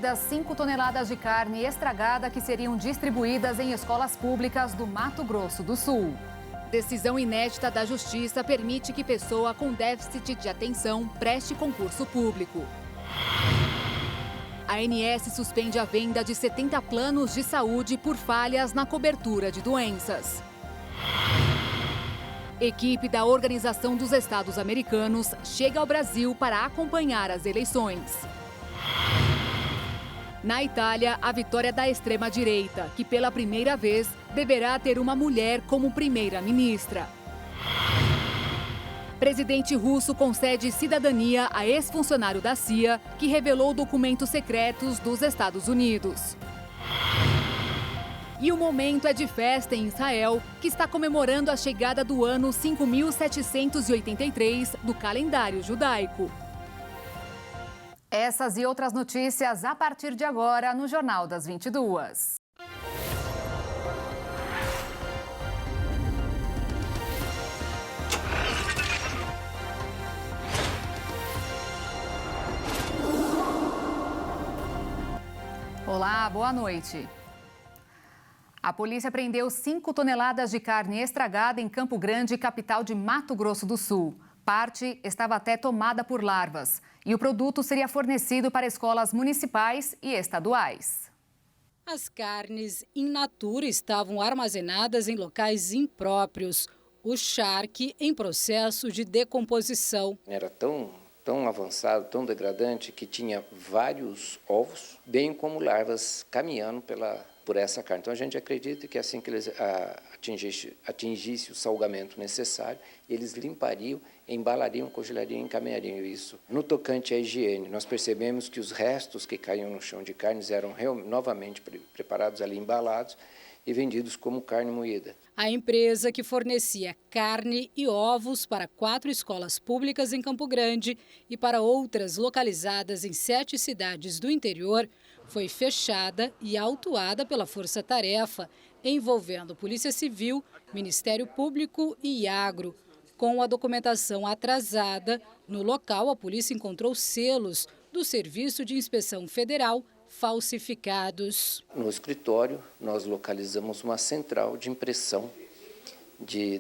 Das 5 toneladas de carne estragada que seriam distribuídas em escolas públicas do Mato Grosso do Sul. Decisão inédita da Justiça permite que pessoa com déficit de atenção preste concurso público. A ANS suspende a venda de 70 planos de saúde por falhas na cobertura de doenças. Equipe da Organização dos Estados Americanos chega ao Brasil para acompanhar as eleições. Na Itália, a vitória da extrema-direita, que pela primeira vez deverá ter uma mulher como primeira-ministra. Presidente russo concede cidadania a ex-funcionário da CIA, que revelou documentos secretos dos Estados Unidos. E o momento é de festa em Israel, que está comemorando a chegada do ano 5783 do calendário judaico. Essas e outras notícias a partir de agora no Jornal das 22. Olá, boa noite. A polícia prendeu 5 toneladas de carne estragada em Campo Grande, capital de Mato Grosso do Sul. Parte estava até tomada por larvas e o produto seria fornecido para escolas municipais e estaduais. As carnes in natura estavam armazenadas em locais impróprios. O charque em processo de decomposição. Era tão avançado, tão degradante, que tinha vários ovos, bem como larvas caminhando por essa carne. Então a gente acredita que assim que eles atingissem o salgamento necessário, eles limpariam, embalariam, congelariam e encaminhariam isso. No tocante à higiene, nós percebemos que os restos que caíam no chão de carnes eram novamente preparados ali, embalados e vendidos como carne moída. A empresa que fornecia carne e ovos para 4 escolas públicas em Campo Grande e para outras localizadas em 7 cidades do interior foi fechada e autuada pela Força Tarefa, envolvendo Polícia Civil, Ministério Público e Agro. Com a documentação atrasada, no local a polícia encontrou selos do Serviço de Inspeção Federal falsificados. No escritório, nós localizamos uma central de impressão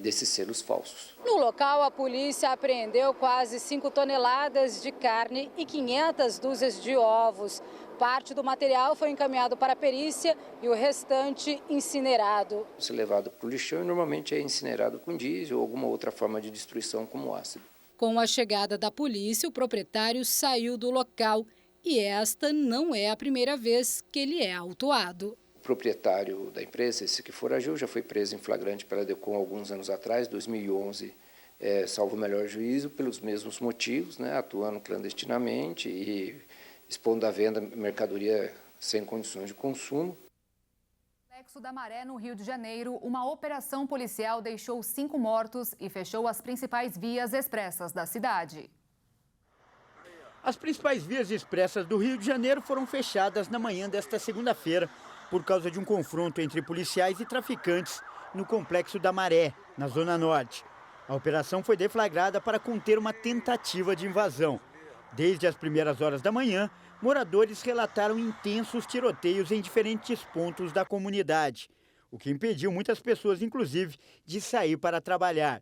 desses selos falsos. No local, a polícia apreendeu quase 5 toneladas de carne e 500 dúzias de ovos. Parte do material foi encaminhado para a perícia e o restante incinerado. Isso é levado para o lixão e normalmente é incinerado com diesel ou alguma outra forma de destruição como ácido. Com a chegada da polícia, o proprietário saiu do local e esta não é a primeira vez que ele é autuado. O proprietário da empresa, esse que foragiu, já foi preso em flagrante pela DECOM alguns anos atrás, 2011, salvo o melhor juízo, pelos mesmos motivos, atuando clandestinamente e expondo à venda mercadoria sem condições de consumo. No Complexo da Maré, no Rio de Janeiro, uma operação policial deixou 5 mortos e fechou as principais vias expressas da cidade. As principais vias expressas do Rio de Janeiro foram fechadas na manhã desta segunda-feira por causa de um confronto entre policiais e traficantes no Complexo da Maré, na Zona Norte. A operação foi deflagrada para conter uma tentativa de invasão. Desde as primeiras horas da manhã, moradores relataram intensos tiroteios em diferentes pontos da comunidade, o que impediu muitas pessoas, inclusive, de sair para trabalhar.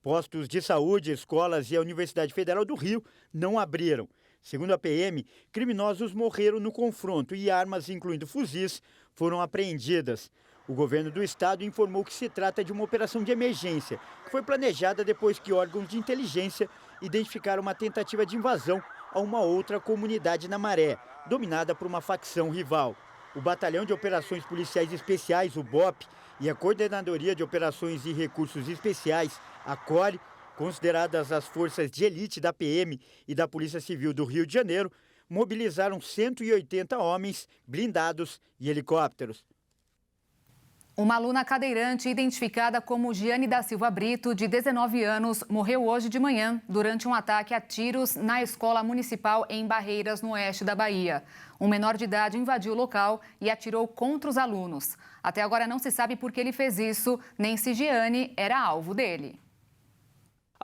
Postos de saúde, escolas e a Universidade Federal do Rio não abriram. Segundo a PM, criminosos morreram no confronto e armas, incluindo fuzis, foram apreendidas. O governo do estado informou que se trata de uma operação de emergência, que foi planejada depois que órgãos de inteligência identificaram uma tentativa de invasão a uma outra comunidade na Maré, dominada por uma facção rival. O Batalhão de Operações Policiais Especiais, o BOP, e a Coordenadoria de Operações e Recursos Especiais, a CORE, consideradas as forças de elite da PM e da Polícia Civil do Rio de Janeiro, mobilizaram 180 homens, blindados e helicópteros. Uma aluna cadeirante identificada como Giane da Silva Brito, de 19 anos, morreu hoje de manhã durante um ataque a tiros na escola municipal em Barreiras, no oeste da Bahia. Um menor de idade invadiu o local e atirou contra os alunos. Até agora não se sabe por que ele fez isso, nem se Giane era alvo dele.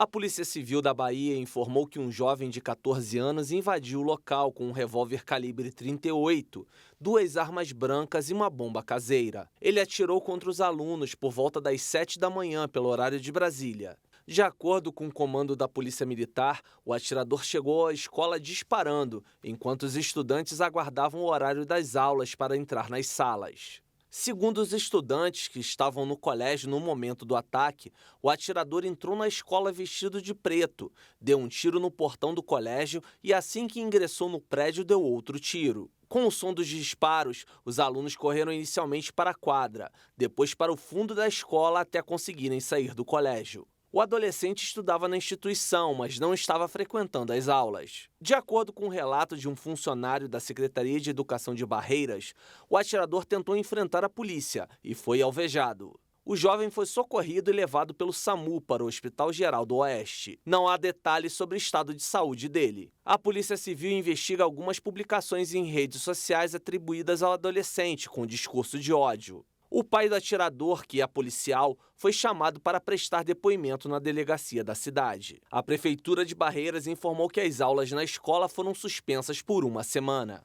A Polícia Civil da Bahia informou que um jovem de 14 anos invadiu o local com um revólver calibre 38, 2 armas brancas e uma bomba caseira. Ele atirou contra os alunos por volta das 7 da manhã, pelo horário de Brasília. De acordo com o comando da Polícia Militar, o atirador chegou à escola disparando, enquanto os estudantes aguardavam o horário das aulas para entrar nas salas. Segundo os estudantes que estavam no colégio no momento do ataque, o atirador entrou na escola vestido de preto, deu um tiro no portão do colégio e assim que ingressou no prédio deu outro tiro. Com o som dos disparos, os alunos correram inicialmente para a quadra, depois para o fundo da escola até conseguirem sair do colégio. O adolescente estudava na instituição, mas não estava frequentando as aulas. De acordo com o relato de um funcionário da Secretaria de Educação de Barreiras, o atirador tentou enfrentar a polícia e foi alvejado. O jovem foi socorrido e levado pelo SAMU para o Hospital Geral do Oeste. Não há detalhes sobre o estado de saúde dele. A Polícia Civil investiga algumas publicações em redes sociais atribuídas ao adolescente com discurso de ódio. O pai do atirador, que é policial, foi chamado para prestar depoimento na delegacia da cidade. A Prefeitura de Barreiras informou que as aulas na escola foram suspensas por uma semana.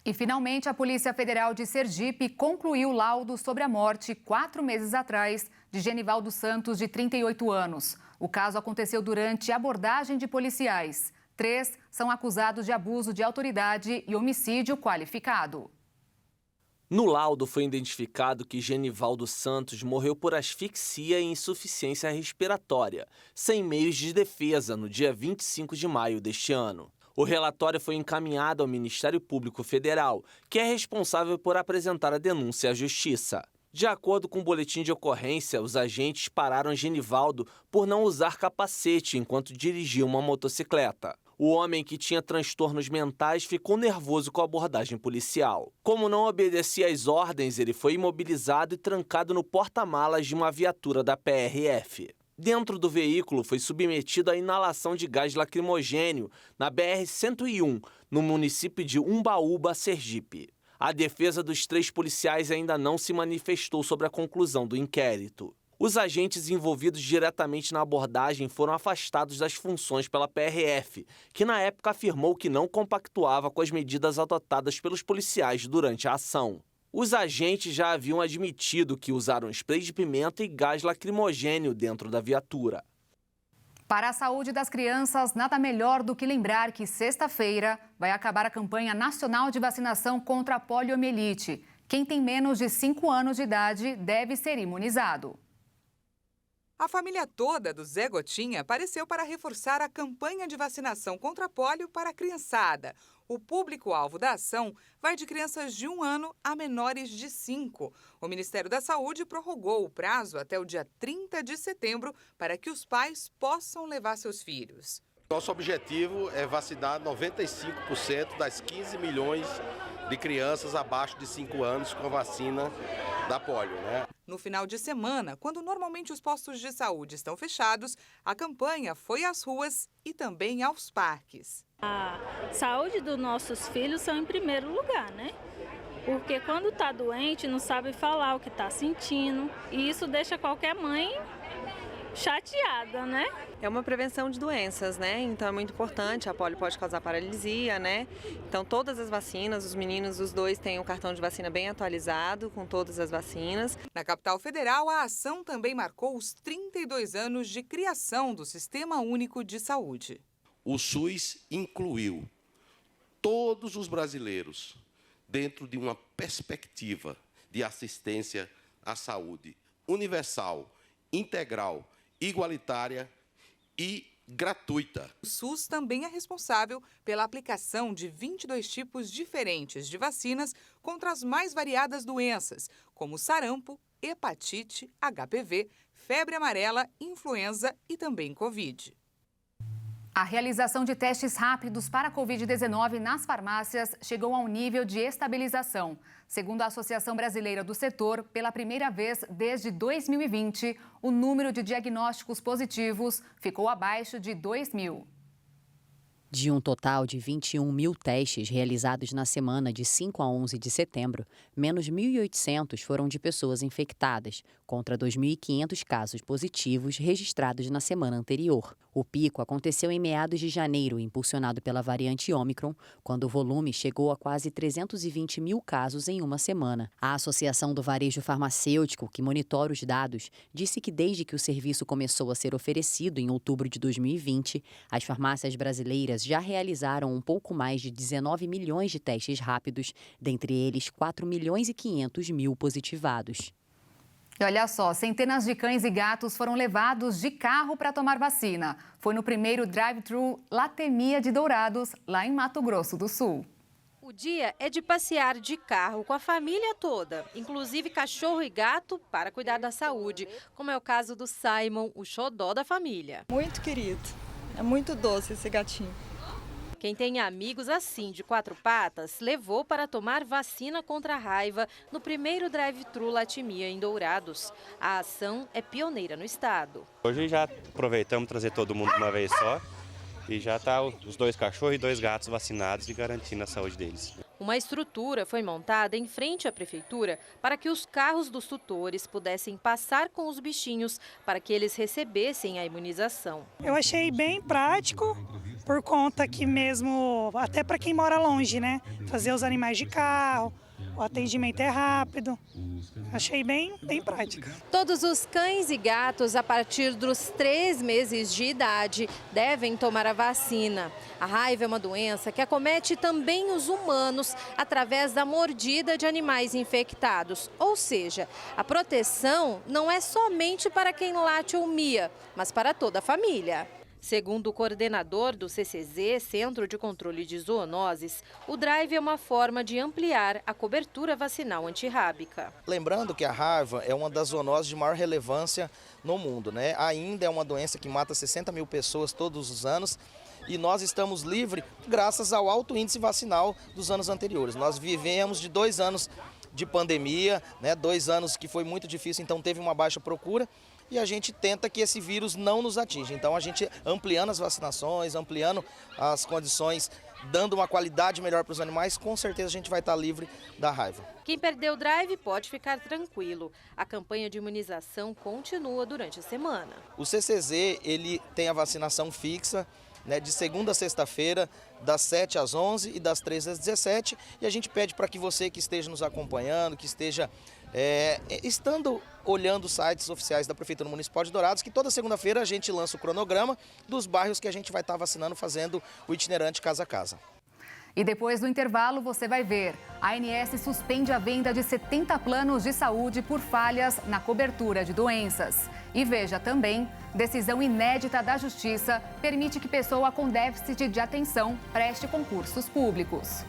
E, finalmente, a Polícia Federal de Sergipe concluiu o laudo sobre a morte, 4 meses atrás, de Genivaldo Santos, de 38 anos. O caso aconteceu durante abordagem de policiais. 3 são acusados de abuso de autoridade e homicídio qualificado. No laudo foi identificado que Genivaldo Santos morreu por asfixia e insuficiência respiratória, sem meios de defesa, no dia 25 de maio deste ano. O relatório foi encaminhado ao Ministério Público Federal, que é responsável por apresentar a denúncia à Justiça. De acordo com o boletim de ocorrência, os agentes pararam Genivaldo por não usar capacete enquanto dirigia uma motocicleta. O homem, que tinha transtornos mentais, ficou nervoso com a abordagem policial. Como não obedecia às ordens, ele foi imobilizado e trancado no porta-malas de uma viatura da PRF. Dentro do veículo foi submetido à inalação de gás lacrimogênio na BR-101, no município de Umbaúba, Sergipe. A defesa dos 3 policiais ainda não se manifestou sobre a conclusão do inquérito. Os agentes envolvidos diretamente na abordagem foram afastados das funções pela PRF, que na época afirmou que não compactuava com as medidas adotadas pelos policiais durante a ação. Os agentes já haviam admitido que usaram spray de pimenta e gás lacrimogênio dentro da viatura. Para a saúde das crianças, nada melhor do que lembrar que sexta-feira vai acabar a campanha nacional de vacinação contra a poliomielite. Quem tem menos de 5 anos de idade deve ser imunizado. A família toda do Zé Gotinha apareceu para reforçar a campanha de vacinação contra a pólio para a criançada. O público-alvo da ação vai de crianças de 1 ano a menores de 5. O Ministério da Saúde prorrogou o prazo até o dia 30 de setembro para que os pais possam levar seus filhos. Nosso objetivo é vacinar 95% das 15 milhões de crianças abaixo de 5 anos com a vacina da pólio, né? No final de semana, quando normalmente os postos de saúde estão fechados, a campanha foi às ruas e também aos parques. A saúde dos nossos filhos são em primeiro lugar, né? Porque quando está doente, não sabe falar o que está sentindo, e isso deixa qualquer mãe chateada, né? É uma prevenção de doenças, né? Então é muito importante, a polio pode causar paralisia, né? Então todas as vacinas, os meninos, os 2 têm o cartão de vacina bem atualizado, com todas as vacinas. Na capital federal, a ação também marcou os 32 anos de criação do Sistema Único de Saúde. O SUS incluiu todos os brasileiros dentro de uma perspectiva de assistência à saúde universal, integral, igualitária e gratuita. O SUS também é responsável pela aplicação de 22 tipos diferentes de vacinas contra as mais variadas doenças, como sarampo, hepatite, HPV, febre amarela, influenza e também Covid. A realização de testes rápidos para a Covid-19 nas farmácias chegou a um nível de estabilização. Segundo a Associação Brasileira do Setor, pela primeira vez desde 2020, o número de diagnósticos positivos ficou abaixo de 2.000. De um total de 21 mil testes realizados na semana de 5 a 11 de setembro, menos 1.800 foram de pessoas infectadas, contra 2.500 casos positivos registrados na semana anterior. O pico aconteceu em meados de janeiro, impulsionado pela variante Ômicron, quando o volume chegou a quase 320 mil casos em uma semana. A Associação do Varejo Farmacêutico, que monitora os dados, disse que desde que o serviço começou a ser oferecido em outubro de 2020, as farmácias brasileiras já realizaram um pouco mais de 19 milhões de testes rápidos, dentre eles 4 milhões e 500 mil positivados. E olha só, centenas de cães e gatos foram levados de carro para tomar vacina. Foi no primeiro drive-thru Latemia de Dourados, lá em Mato Grosso do Sul. O dia é de passear de carro com a família toda, inclusive cachorro e gato, para cuidar da saúde, como é o caso do Simon, o xodó da família. Muito querido, é muito doce esse gatinho. Quem tem amigos assim de 4 patas, levou para tomar vacina contra a raiva no primeiro drive-thru Latemia em Dourados. A ação é pioneira no estado. Hoje já aproveitamos trazer todo mundo de uma vez só e já está os 2 cachorros e 2 gatos vacinados e garantindo a saúde deles. Uma estrutura foi montada em frente à prefeitura para que os carros dos tutores pudessem passar com os bichinhos para que eles recebessem a imunização. Eu achei bem prático, por conta que mesmo, até para quem mora longe, né? Trazer os animais de carro, o atendimento é rápido. Achei bem prático. Todos os cães e gatos a partir dos 3 meses de idade devem tomar a vacina. A raiva é uma doença que acomete também os humanos através da mordida de animais infectados. Ou seja, a proteção não é somente para quem late ou mia, mas para toda a família. Segundo o coordenador do CCZ, Centro de Controle de Zoonoses, o drive é uma forma de ampliar a cobertura vacinal antirrábica. Lembrando que a raiva é uma das zoonoses de maior relevância no mundo, né? Ainda é uma doença que mata 60 mil pessoas todos os anos e nós estamos livres graças ao alto índice vacinal dos anos anteriores. Nós vivemos de 2 anos de pandemia, né? 2 anos que foi muito difícil, então teve uma baixa procura. E a gente tenta que esse vírus não nos atinja. Então a gente ampliando as vacinações, ampliando as condições, dando uma qualidade melhor para os animais, com certeza a gente vai estar livre da raiva. Quem perdeu o drive pode ficar tranquilo. A campanha de imunização continua durante a semana. O CCZ ele tem a vacinação fixa, né, de segunda a sexta-feira, das 7 às 11 e das 13 às 17. E a gente pede para que você que esteja nos acompanhando, que esteja estando olhando os sites oficiais da Prefeitura Municipal de Dourados, que toda segunda-feira a gente lança o cronograma dos bairros que a gente vai estar vacinando, fazendo o itinerante casa a casa. E depois do intervalo você vai ver, a ANS suspende a venda de 70 planos de saúde por falhas na cobertura de doenças. E veja também, decisão inédita da Justiça permite que pessoa com déficit de atenção preste concursos públicos.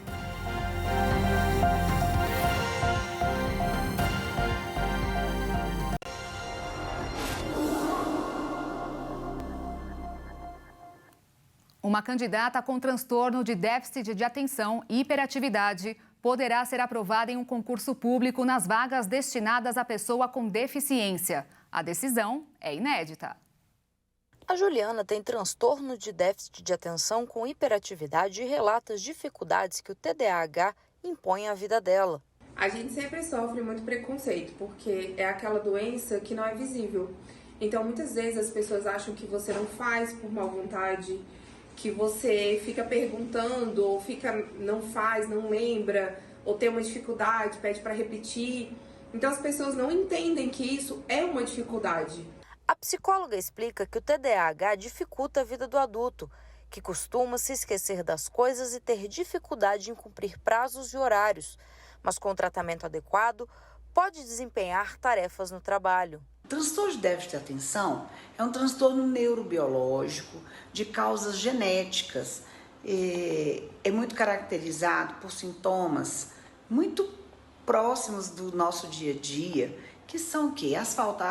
Uma candidata com transtorno de déficit de atenção e hiperatividade poderá ser aprovada em um concurso público nas vagas destinadas à pessoa com deficiência. A decisão é inédita. A Juliana tem transtorno de déficit de atenção com hiperatividade e relata as dificuldades que o TDAH impõe à vida dela. A gente sempre sofre muito preconceito, porque é aquela doença que não é visível. Então, muitas vezes as pessoas acham que você não faz por má vontade, que você fica perguntando, ou não faz, não lembra, ou tem uma dificuldade, pede para repetir. Então as pessoas não entendem que isso é uma dificuldade. A psicóloga explica que o TDAH dificulta a vida do adulto, que costuma se esquecer das coisas e ter dificuldade em cumprir prazos e horários, mas com tratamento adequado pode desempenhar tarefas no trabalho. O transtorno de déficit de atenção é um transtorno neurobiológico de causas genéticas. É muito caracterizado por sintomas muito próximos do nosso dia a dia, que são o quê? A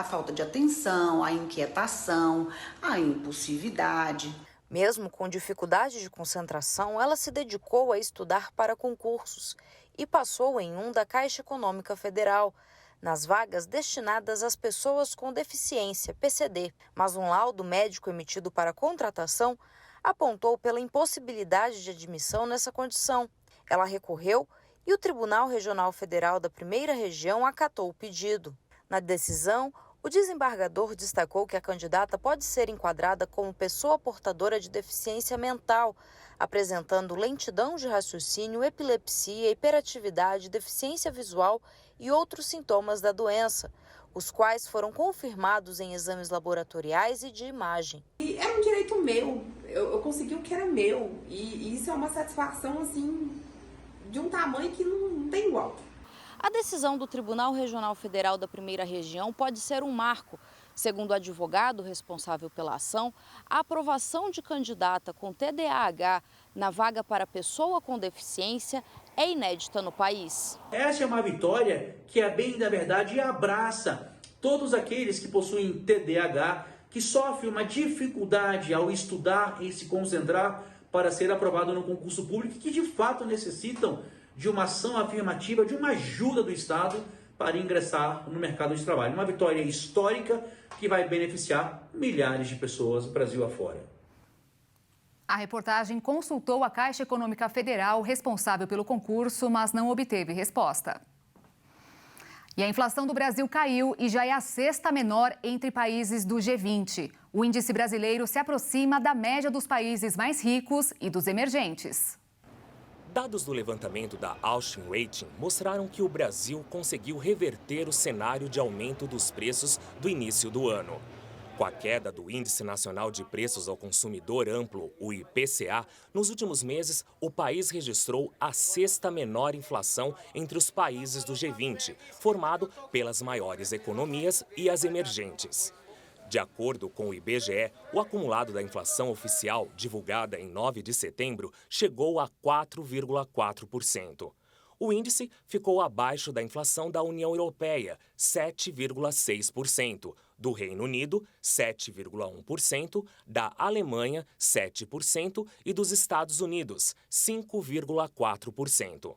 falta de atenção, a inquietação, a impulsividade. Mesmo com dificuldade de concentração, ela se dedicou a estudar para concursos e passou em um da Caixa Econômica Federal, nas vagas destinadas às pessoas com deficiência, PCD. Mas um laudo médico emitido para contratação apontou pela impossibilidade de admissão nessa condição. Ela recorreu e o Tribunal Regional Federal da Primeira Região acatou o pedido. Na decisão, o desembargador destacou que a candidata pode ser enquadrada como pessoa portadora de deficiência mental, apresentando lentidão de raciocínio, epilepsia, hiperatividade, deficiência visual e outros sintomas da doença, os quais foram confirmados em exames laboratoriais e de imagem. E era um direito meu, eu consegui o que era meu, e isso é uma satisfação assim de um tamanho que não tem igual. A decisão do Tribunal Regional Federal da Primeira Região pode ser um marco. Segundo o advogado responsável pela ação, a aprovação de candidata com TDAH na vaga para pessoa com deficiência é inédita no país. Essa é uma vitória que, a bem da verdade, abraça todos aqueles que possuem TDAH, que sofrem uma dificuldade ao estudar e se concentrar para ser aprovado no concurso público, que de fato necessitam de uma ação afirmativa, de uma ajuda do Estado para ingressar no mercado de trabalho. Uma vitória histórica que vai beneficiar milhares de pessoas Brasil afora. A reportagem consultou a Caixa Econômica Federal, responsável pelo concurso, mas não obteve resposta. E a inflação do Brasil caiu e já é a sexta menor entre países do G20. O índice brasileiro se aproxima da média dos países mais ricos e dos emergentes. Dados do levantamento da Austin Rating mostraram que o Brasil conseguiu reverter o cenário de aumento dos preços do início do ano. Com a queda do Índice Nacional de Preços ao Consumidor Amplo, o IPCA, nos últimos meses, o país registrou a sexta menor inflação entre os países do G20, formado pelas maiores economias e as emergentes. De acordo com o IBGE, o acumulado da inflação oficial, divulgada em 9 de setembro, chegou a 4,4%. O índice ficou abaixo da inflação da União Europeia, 7,6%, do Reino Unido, 7,1%, da Alemanha, 7% e dos Estados Unidos, 5,4%.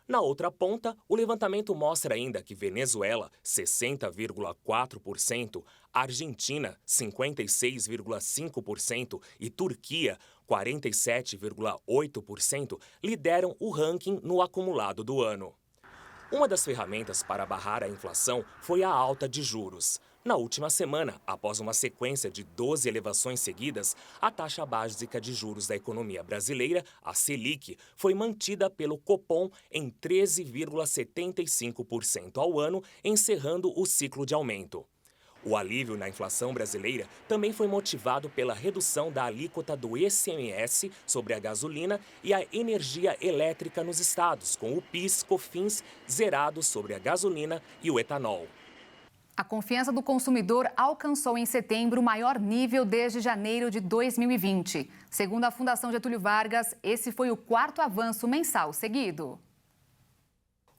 Na outra ponta, o levantamento mostra ainda que Venezuela, 60,4%, Argentina, 56,5% e Turquia, 47,8%, lideram o ranking no acumulado do ano. Uma das ferramentas para barrar a inflação foi a alta de juros. Na última semana, após uma sequência de 12 elevações seguidas, a taxa básica de juros da economia brasileira, a Selic, foi mantida pelo Copom em 13,75% ao ano, encerrando o ciclo de aumento. O alívio na inflação brasileira também foi motivado pela redução da alíquota do ICMS sobre a gasolina e a energia elétrica nos estados, com o PIS/COFINS zerado sobre a gasolina e o etanol. A confiança do consumidor alcançou em setembro o maior nível desde janeiro de 2020. Segundo a Fundação Getúlio Vargas, esse foi o quarto avanço mensal seguido.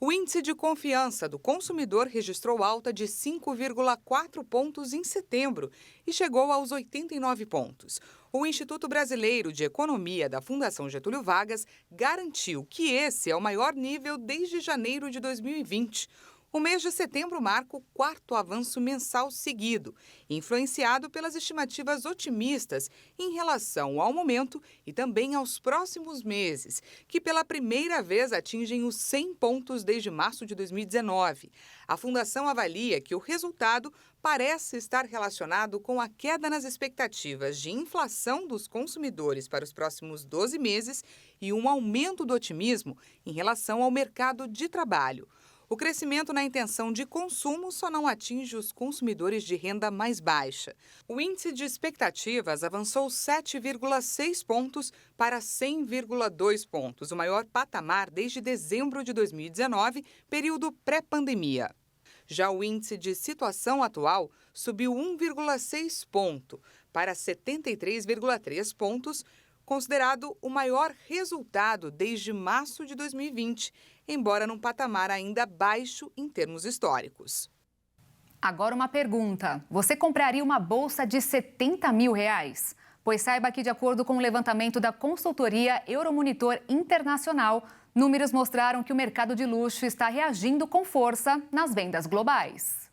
O índice de confiança do consumidor registrou alta de 5,4 pontos em setembro e chegou aos 89 pontos. O Instituto Brasileiro de Economia da Fundação Getúlio Vargas garantiu que esse é o maior nível desde janeiro de 2020. O mês de setembro marca o quarto avanço mensal seguido, influenciado pelas estimativas otimistas em relação ao momento e também aos próximos meses, que pela primeira vez atingem os 100 pontos desde março de 2019. A Fundação avalia que o resultado parece estar relacionado com a queda nas expectativas de inflação dos consumidores para os próximos 12 meses e um aumento do otimismo em relação ao mercado de trabalho. O crescimento na intenção de consumo só não atinge os consumidores de renda mais baixa. O índice de expectativas avançou 7,6 pontos para 100,2 pontos, o maior patamar desde dezembro de 2019, período pré-pandemia. Já o índice de situação atual subiu 1,6 ponto para 73,3 pontos, considerado o maior resultado desde março de 2020, embora num patamar ainda baixo em termos históricos. Agora uma pergunta. Você compraria uma bolsa de R$70 mil? Pois saiba que, de acordo com o levantamento da consultoria Euromonitor Internacional, números mostraram que o mercado de luxo está reagindo com força nas vendas globais.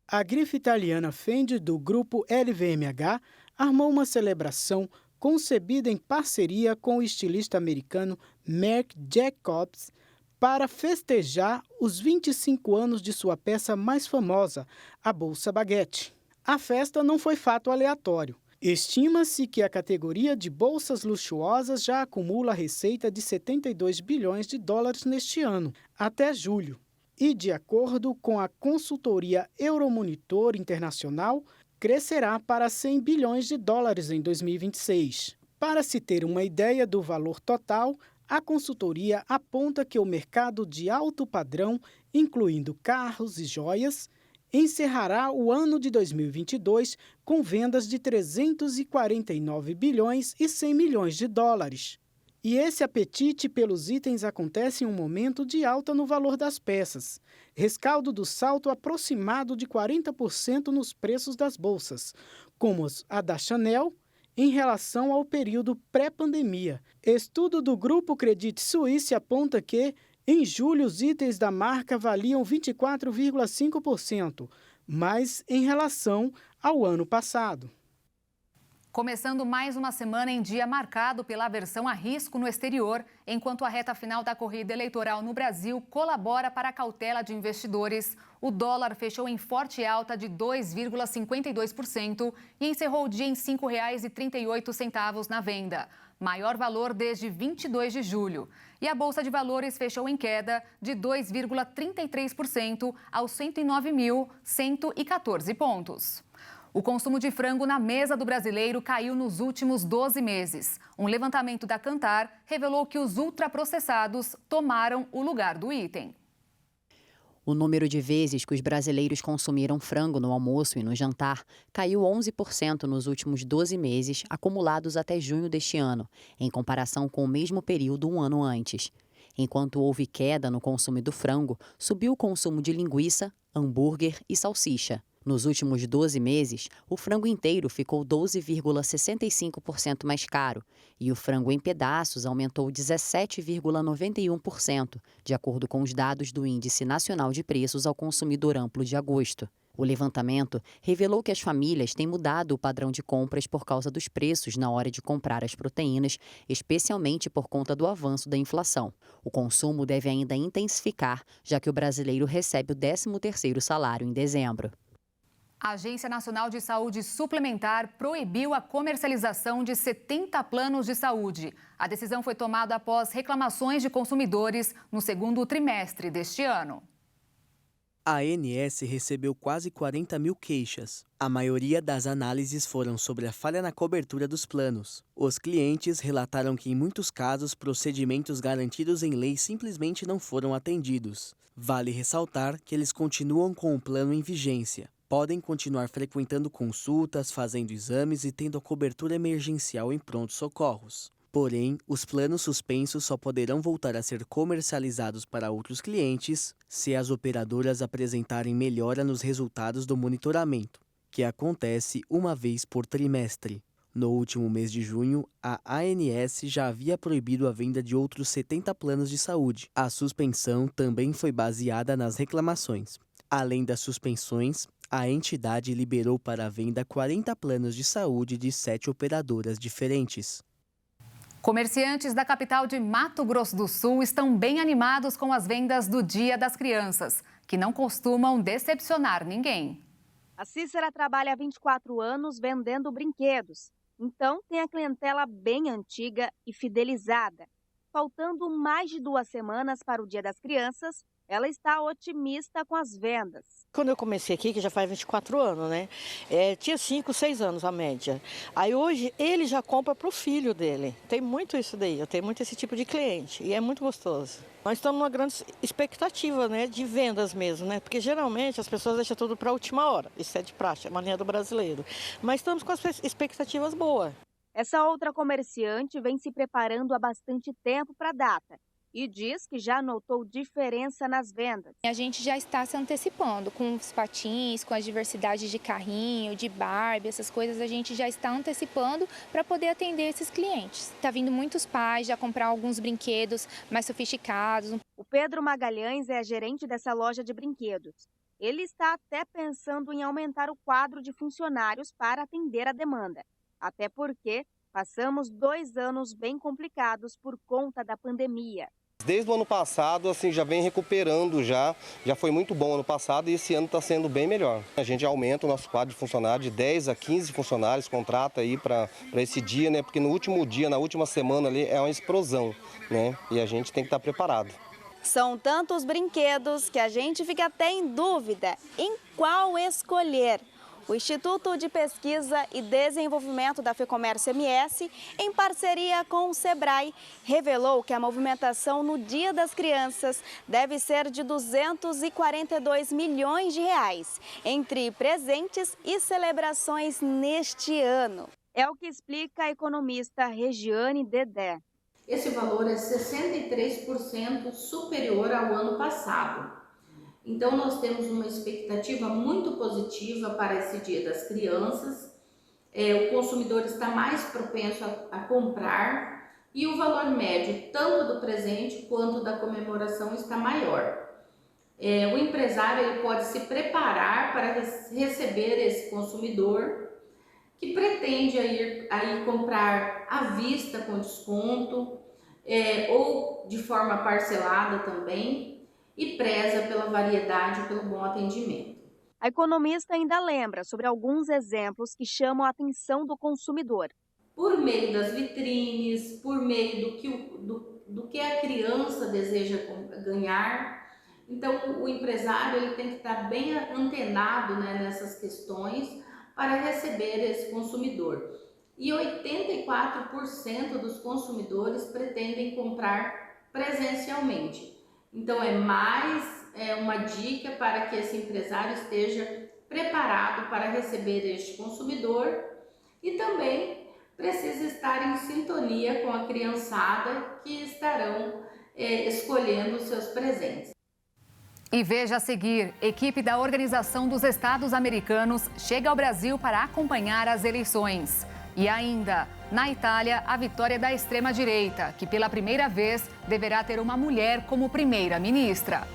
A grife italiana Fendi, do grupo LVMH, armou uma celebração concebida em parceria com o estilista americano Marc Jacobs para festejar os 25 anos de sua peça mais famosa, a Bolsa Baguette. A festa não foi fato aleatório. Estima-se que a categoria de bolsas luxuosas já acumula receita de 72 bilhões de dólares neste ano, até julho. E, de acordo com a consultoria Euromonitor Internacional, crescerá para 100 bilhões de dólares em 2026. Para se ter uma ideia do valor total, a consultoria aponta que o mercado de alto padrão, incluindo carros e joias, encerrará o ano de 2022 com vendas de 349 bilhões e 100 milhões de dólares. E esse apetite pelos itens acontece em um momento de alta no valor das peças, rescaldo do salto aproximado de 40% nos preços das bolsas, como a da Chanel, em relação ao período pré-pandemia. Estudo do Grupo Credit Suisse aponta que, em julho, os itens da marca valiam 24,5%, mais em relação ao ano passado. Começando mais uma semana em dia marcado pela aversão a risco no exterior, enquanto a reta final da corrida eleitoral no Brasil colabora para a cautela de investidores, o dólar fechou em forte alta de 2,52% e encerrou o dia em R$ 5,38 na venda, maior valor desde 22 de julho. E a Bolsa de Valores fechou em queda de 2,33% aos 109.114 pontos. O consumo de frango na mesa do brasileiro caiu nos últimos 12 meses. Um levantamento da Kantar revelou que os ultraprocessados tomaram o lugar do item. O número de vezes que os brasileiros consumiram frango no almoço e no jantar caiu 11% nos últimos 12 meses, acumulados até junho deste ano, em comparação com o mesmo período um ano antes. Enquanto houve queda no consumo do frango, subiu o consumo de linguiça, hambúrguer e salsicha. Nos últimos 12 meses, o frango inteiro ficou 12,65% mais caro e o frango em pedaços aumentou 17,91%, de acordo com os dados do Índice Nacional de Preços ao Consumidor Amplo de agosto. O levantamento revelou que as famílias têm mudado o padrão de compras por causa dos preços na hora de comprar as proteínas, especialmente por conta do avanço da inflação. O consumo deve ainda intensificar, já que o brasileiro recebe o 13º salário em dezembro. A Agência Nacional de Saúde Suplementar proibiu a comercialização de 70 planos de saúde. A decisão foi tomada após reclamações de consumidores no segundo trimestre deste ano. A ANS recebeu quase 40 mil queixas. A maioria das análises foram sobre a falha na cobertura dos planos. Os clientes relataram que, em muitos casos, procedimentos garantidos em lei simplesmente não foram atendidos. Vale ressaltar que eles continuam com o plano em vigência. Podem continuar frequentando consultas, fazendo exames e tendo a cobertura emergencial em prontos socorros. Porém, os planos suspensos só poderão voltar a ser comercializados para outros clientes se as operadoras apresentarem melhora nos resultados do monitoramento, que acontece uma vez por trimestre. No último mês de junho, a ANS já havia proibido a venda de outros 70 planos de saúde. A suspensão também foi baseada nas reclamações. Além das suspensões, a entidade liberou para a venda 40 planos de saúde de 7 operadoras diferentes. Comerciantes da capital de Mato Grosso do Sul estão bem animados com as vendas do Dia das Crianças, que não costumam decepcionar ninguém. A Cícera trabalha há 24 anos vendendo brinquedos, então tem a clientela bem antiga e fidelizada. Faltando mais de 2 semanas para o Dia das Crianças, ela está otimista com as vendas. Quando eu comecei aqui, que já faz 24 anos, né? Tinha 5, 6 anos a média. Aí hoje ele já compra para o filho dele. Tem muito isso daí, eu tenho muito esse tipo de cliente e é muito gostoso. Nós estamos numa grande expectativa, né, de vendas mesmo, né? Porque geralmente as pessoas deixam tudo para a última hora. Isso é de praxe, é mania do brasileiro. Mas estamos com as expectativas boas. Essa outra comerciante vem se preparando há bastante tempo para a data. E diz que já notou diferença nas vendas. A gente já está se antecipando com os patins, com a diversidade de carrinho, de Barbie, essas coisas a gente já está antecipando para poder atender esses clientes. Está vindo muitos pais já comprar alguns brinquedos mais sofisticados. O Pedro Magalhães é gerente dessa loja de brinquedos. Ele está até pensando em aumentar o quadro de funcionários para atender a demanda. Até porque Passamos 2 anos bem complicados por conta da pandemia. Desde o ano passado, assim, já vem recuperando já foi muito bom ano passado e esse ano está sendo bem melhor. A gente aumenta o nosso quadro de funcionários de 10 a 15 funcionários, contrata aí para esse dia, né? Porque no último dia, na última semana ali é uma explosão, né? E a gente tem que estar preparado. São tantos brinquedos que a gente fica até em dúvida em qual escolher. O Instituto de Pesquisa e Desenvolvimento da FEComércio MS, em parceria com o Sebrae, revelou que a movimentação no Dia das Crianças deve ser de 242 milhões de reais, entre presentes e celebrações neste ano. É o que explica a economista Regiane Dedé. Esse valor é 63% superior ao ano passado. Então, nós temos uma expectativa muito positiva para esse Dia das Crianças. O consumidor está mais propenso a comprar e o valor médio, tanto do presente quanto da comemoração, está maior. O empresário ele pode se preparar para receber esse consumidor que pretende aí comprar à vista com desconto ou de forma parcelada também, e preza pela variedade e pelo bom atendimento. A economista ainda lembra sobre alguns exemplos que chamam a atenção do consumidor. Por meio das vitrines, por meio do que a criança deseja ganhar. Então, o empresário ele tem que estar bem antenado, né, nessas questões para receber esse consumidor. E 84% dos consumidores pretendem comprar presencialmente. Então, é mais uma dica para que esse empresário esteja preparado para receber este consumidor e também precisa estar em sintonia com a criançada que estarão escolhendo os seus presentes. E veja a seguir, equipe da Organização dos Estados Americanos chega ao Brasil para acompanhar as eleições. E ainda, na Itália, a vitória da extrema-direita, que pela primeira vez deverá ter uma mulher como primeira-ministra.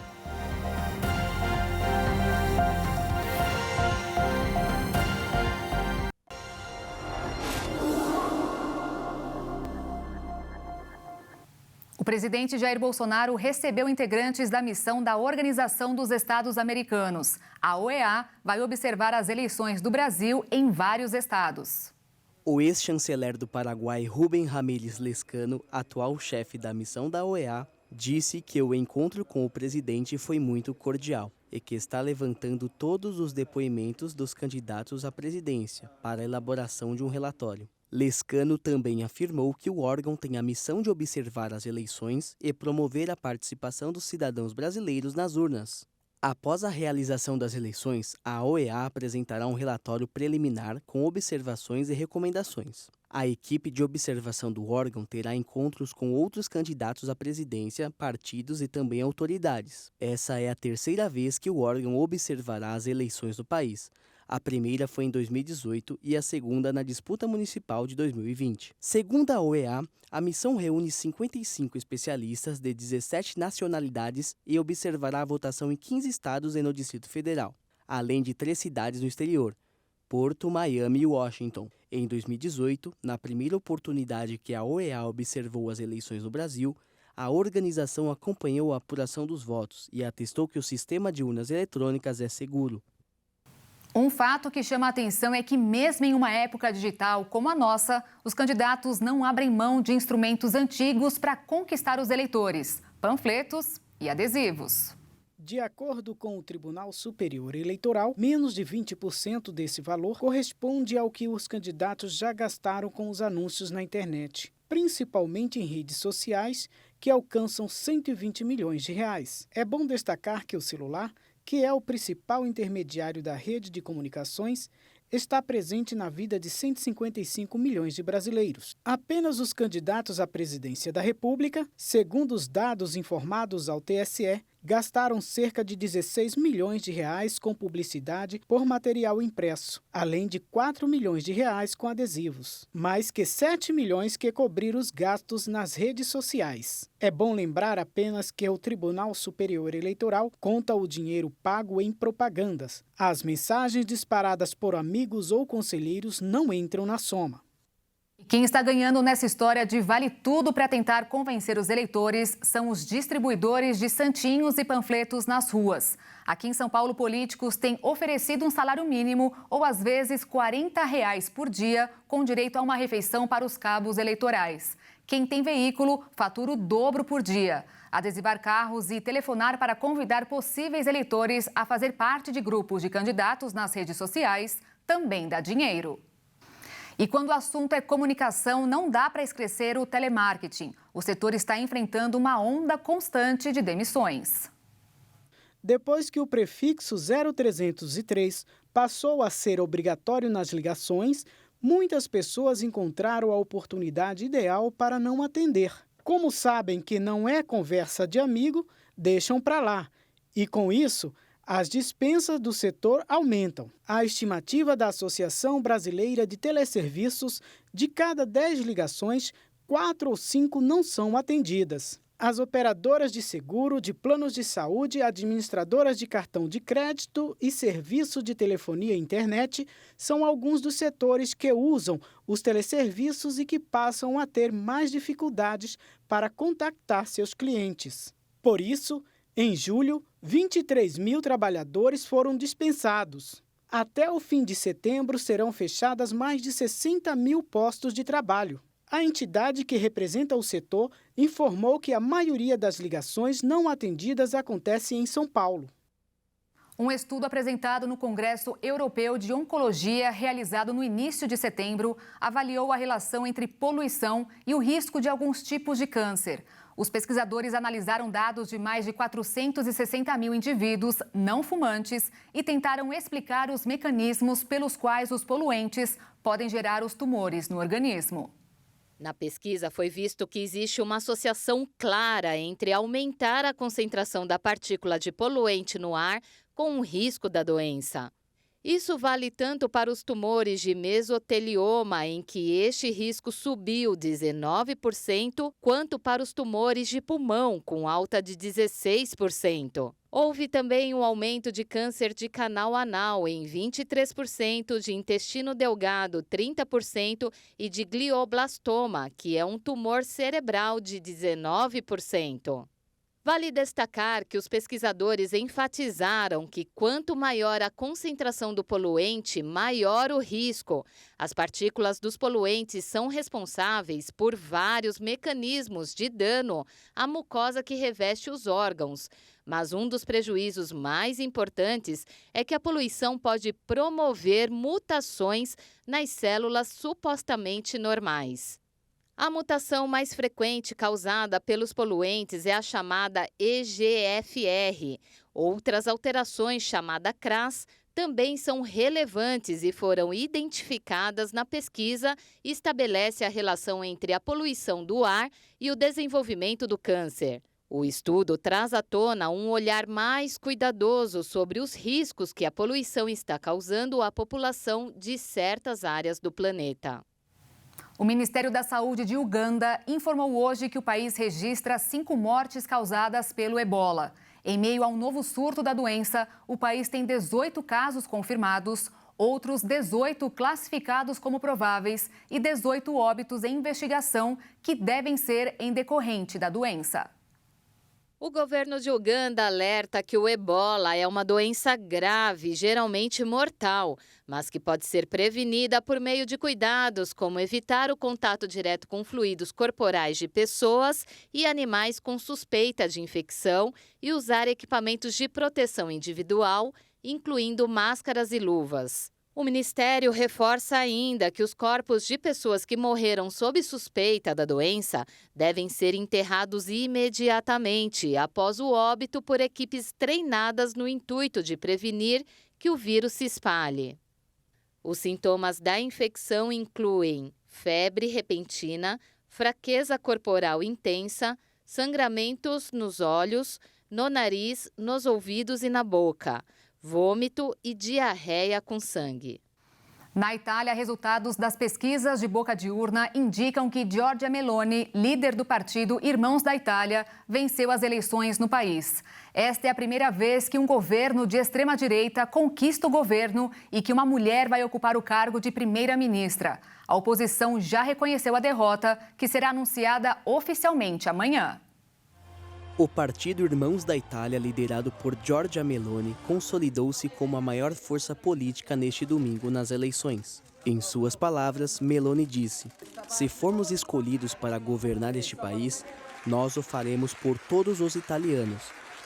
O presidente Jair Bolsonaro recebeu integrantes da missão da Organização dos Estados Americanos. A OEA vai observar as eleições do Brasil em vários estados. O ex-chanceler do Paraguai, Rubem Ramírez Lescano, atual chefe da missão da OEA, disse que o encontro com o presidente foi muito cordial e que está levantando todos os depoimentos dos candidatos à presidência para a elaboração de um relatório. Lescano também afirmou que o órgão tem a missão de observar as eleições e promover a participação dos cidadãos brasileiros nas urnas. Após a realização das eleições, a OEA apresentará um relatório preliminar com observações e recomendações. A equipe de observação do órgão terá encontros com outros candidatos à presidência, partidos e também autoridades. Essa é a terceira vez que o órgão observará as eleições do país. A primeira foi em 2018 e a segunda na disputa municipal de 2020. Segundo a OEA, a missão reúne 55 especialistas de 17 nacionalidades e observará a votação em 15 estados e no Distrito Federal, além de 3 cidades no exterior, Porto, Miami e Washington. Em 2018, na primeira oportunidade que a OEA observou as eleições no Brasil, a organização acompanhou a apuração dos votos e atestou que o sistema de urnas eletrônicas é seguro. Um fato que chama a atenção é que, mesmo em uma época digital como a nossa, os candidatos não abrem mão de instrumentos antigos para conquistar os eleitores, panfletos e adesivos. De acordo com o Tribunal Superior Eleitoral, menos de 20% desse valor corresponde ao que os candidatos já gastaram com os anúncios na internet, principalmente em redes sociais, que alcançam 120 milhões de reais. É bom destacar que o celular, que é o principal intermediário da rede de comunicações, está presente na vida de 155 milhões de brasileiros. Apenas os candidatos à presidência da República, segundo os dados informados ao TSE, gastaram cerca de 16 milhões de reais com publicidade por material impresso, além de 4 milhões de reais com adesivos, mais que 7 milhões que cobriram os gastos nas redes sociais. É bom lembrar apenas que o Tribunal Superior Eleitoral conta o dinheiro pago em propagandas. As mensagens disparadas por amigos ou conselheiros não entram na soma. Quem está ganhando nessa história de vale tudo para tentar convencer os eleitores são os distribuidores de santinhos e panfletos nas ruas. Aqui em São Paulo, políticos têm oferecido um salário mínimo ou, às vezes, R$40 por dia, com direito a uma refeição para os cabos eleitorais. Quem tem veículo fatura o dobro por dia. Adesivar carros e telefonar para convidar possíveis eleitores a fazer parte de grupos de candidatos nas redes sociais também dá dinheiro. E quando o assunto é comunicação, não dá para esquecer o telemarketing. O setor está enfrentando uma onda constante de demissões. Depois que o prefixo 0303 passou a ser obrigatório nas ligações, muitas pessoas encontraram a oportunidade ideal para não atender. Como sabem que não é conversa de amigo, deixam para lá. E com isso, as dispensas do setor aumentam. A estimativa da Associação Brasileira de Teleserviços, de cada 10 ligações, 4 ou 5 não são atendidas. As operadoras de seguro, de planos de saúde, administradoras de cartão de crédito e serviço de telefonia e internet são alguns dos setores que usam os teleserviços e que passam a ter mais dificuldades para contactar seus clientes. Por isso, em julho, 23 mil trabalhadores foram dispensados. Até o fim de setembro, serão fechadas mais de 60 mil postos de trabalho. A entidade que representa o setor informou que a maioria das ligações não atendidas acontece em São Paulo. Um estudo apresentado no Congresso Europeu de Oncologia, realizado no início de setembro, avaliou a relação entre poluição e o risco de alguns tipos de câncer. Os pesquisadores analisaram dados de mais de 460 mil indivíduos não fumantes e tentaram explicar os mecanismos pelos quais os poluentes podem gerar os tumores no organismo. Na pesquisa foi visto que existe uma associação clara entre aumentar a concentração da partícula de poluente no ar com o risco da doença. Isso vale tanto para os tumores de mesotelioma, em que este risco subiu 19%, quanto para os tumores de pulmão, com alta de 16%. Houve também um aumento de câncer de canal anal em 23%, de intestino delgado 30% e de glioblastoma, que é um tumor cerebral, de 19%. Vale destacar que os pesquisadores enfatizaram que quanto maior a concentração do poluente, maior o risco. As partículas dos poluentes são responsáveis por vários mecanismos de dano à mucosa que reveste os órgãos. Mas um dos prejuízos mais importantes é que a poluição pode promover mutações nas células supostamente normais. A mutação mais frequente causada pelos poluentes é a chamada EGFR. Outras alterações, chamada CRAS, também são relevantes e foram identificadas na pesquisa e estabelece a relação entre a poluição do ar e o desenvolvimento do câncer. O estudo traz à tona um olhar mais cuidadoso sobre os riscos que a poluição está causando à população de certas áreas do planeta. O Ministério da Saúde de Uganda informou hoje que o país registra 5 mortes causadas pelo ebola. Em meio a um novo surto da doença, o país tem 18 casos confirmados, outros 18 classificados como prováveis e 18 óbitos em investigação que devem ser em decorrente da doença. O governo de Uganda alerta que o ebola é uma doença grave, geralmente mortal, mas que pode ser prevenida por meio de cuidados, como evitar o contato direto com fluidos corporais de pessoas e animais com suspeita de infecção e usar equipamentos de proteção individual, incluindo máscaras e luvas. O Ministério reforça ainda que os corpos de pessoas que morreram sob suspeita da doença devem ser enterrados imediatamente após o óbito por equipes treinadas no intuito de prevenir que o vírus se espalhe. Os sintomas da infecção incluem febre repentina, fraqueza corporal intensa, sangramentos nos olhos, no nariz, nos ouvidos e na boca, vômito e diarreia com sangue. Na Itália, resultados das pesquisas de boca de urna indicam que Giorgia Meloni, líder do partido Irmãos da Itália, venceu as eleições no país. Esta é a primeira vez que um governo de extrema-direita conquista o governo e que uma mulher vai ocupar o cargo de primeira-ministra. A oposição já reconheceu a derrota, que será anunciada oficialmente amanhã. O partido Irmãos da Itália, liderado por Giorgia Meloni, consolidou-se como a maior força política neste domingo nas eleições. Em suas palavras, Meloni disse: "Se formos escolhidos para governar este país, nós o faremos por todos os italianos,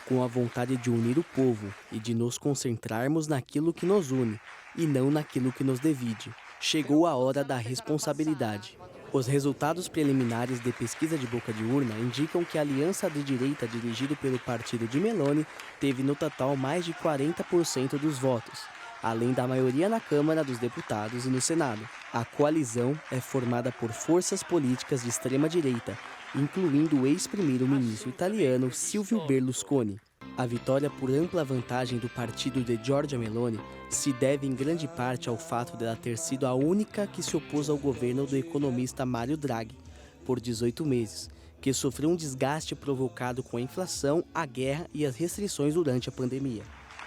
com a vontade de unir o povo e de nos concentrarmos naquilo que nos une e não naquilo que nos divide. Chegou a hora da responsabilidade." Os resultados preliminares de pesquisa de boca de urna indicam que a aliança de direita dirigida pelo partido de Meloni teve no total mais de 40% dos votos, além da maioria na Câmara dos Deputados e no Senado. A coalizão é formada por forças políticas de extrema-direita, incluindo o ex-primeiro-ministro italiano Silvio Berlusconi. A vitória por ampla vantagem do partido de Giorgia Meloni se deve em grande parte ao fato dela ter sido a única que se opôs ao governo do economista Mário Draghi por 18 meses, que sofreu um desgaste provocado com a inflação, a guerra e as restrições durante a pandemia.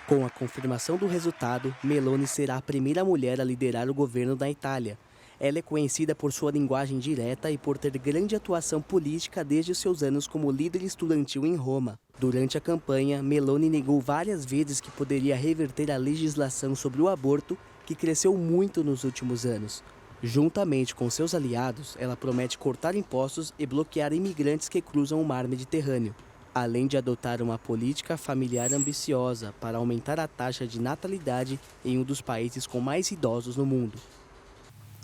Com a confirmação do resultado, Meloni será a primeira mulher a liderar o governo da Itália. Ela é conhecida por sua linguagem direta e por ter grande atuação política desde seus anos como líder estudantil em Roma. Durante a campanha, Meloni negou várias vezes que poderia reverter a legislação sobre o aborto, que cresceu muito nos últimos anos. Juntamente com seus aliados, ela promete cortar impostos e bloquear imigrantes que cruzam o mar Mediterrâneo, além de adotar uma política familiar ambiciosa para aumentar a taxa de natalidade em um dos países com mais idosos no mundo.